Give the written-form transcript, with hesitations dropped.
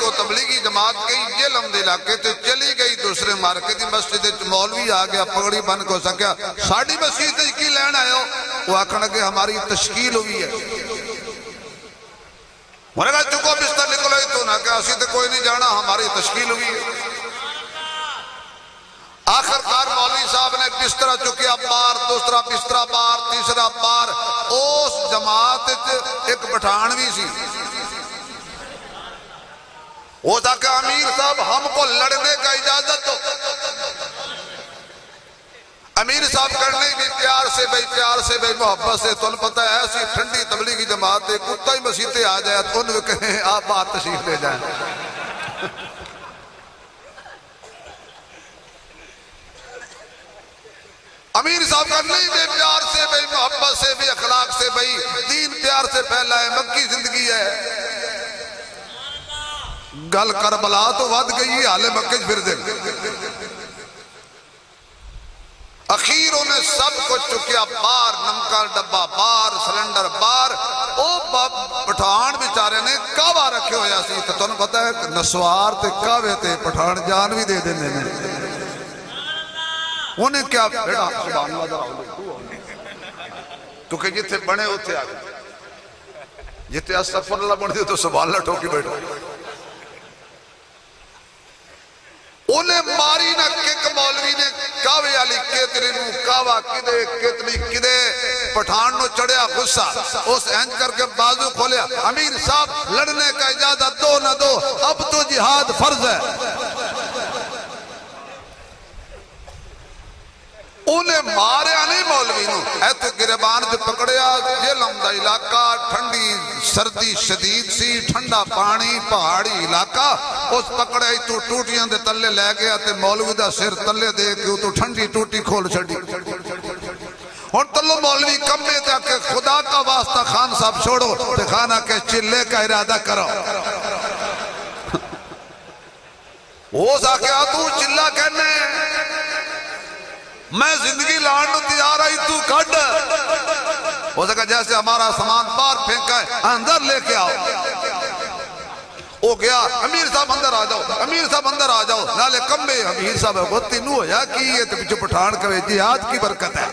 تو تبلیغی جماعت گئی جیلم دے علاقے تے چلی گئی دوسرے مارکے دی مسجد مولوی آ گیا پگڑی بن کو سکیا ساڑی مسجد کی لین آئے ہو وہ آکھنے کہ ہماری تشکیل ہوئی ہے انہوں نے کہا چکو بستر نکلو ہی تو نہ کہ اسی تے کوئی نہیں جانا ہماری تشکیل ہوئی ہے آخر کار مولوی صاحب نے بسترہ چکیا بار دوسرا بسترہ بار تیسرا بار اس جماعت ایک پٹھانوی سی وہ تھا کہ امیر صاحب ہم کو لڑنے کا اجازت دو امیر صاحب کرنے بھی پیار سے بھئی محبت سے تو پتہ ہے ایسی ٹھنڈی تبلیغی جماعت ہے کتا ہی مسیحتے آ جائے تو انہوں کہیں آپ بات تشریف لے جائیں امیر صاحب کرنے بھی پیار سے بھئی محبت سے بھی اخلاق سے بھئی دین پیار سے پھیلا ہے مکی زندگی ہے گل کربلا تو ود گئی حالے مکہ پھر دے اخیر انہیں سب کو چکیا بار نمکا ڈبا بار سلنڈر بار او پٹھان بیچارے نے کعوہ رکھے ہویا سی تو انہوں پتہ ہے نسوار تے کعوے تے پٹھان جان بھی دے دینے نے انہیں کیا بیٹا سبحان اللہ ذرا کیونکہ جتے بنے ہوتے آگے جتے استغفر اللہ بڑھ دے تو سبحان اللہ ٹھوکی بیٹھا انہیں ماری نہ کک مولوی نے کعوے علی کتنی نو کعوہ کدے کتنی کدے پٹھان نو چڑھیا غصہ اس اینج کر کے بازو کھولیا امیر صاحب لڑنے کا اجازت دو نہ دو اب تو جہاد فرض ہے انہیں مارے نہیں مولوی نو اے تو گربان جو پکڑیا جیلم دا علاقہ ٹھنڈی سردی شدید سی ٹھنڈا پانی پہاڑی علاقہ اس پکڑے تو ٹوٹیاں دے تلے لے گیا تے مولوی دا سر تلے دے کے تو ٹھنڈی ٹوٹی کھول چھڑی اور تلو مولوی کمے تے کہ خدا کا واسطہ خان صاحب چھوڑو تے خانہ کے چلے کا ارادہ کرو وہ ساکیا تو چلہ کہنے میں زندگی لانڈ تیار آئی تو کھڑ ہو سکا جیسے ہمارا سامان بار پھینکا ہے اندر لے کے آؤ وہ گیا امیر صاحب اندر آ جاؤ امیر صاحب اندر آ جاؤ نالے کمبے امیر صاحب غتی نو ہے یا کی یہ تو پچھو پٹھان کوئے جہاد کی برکت ہے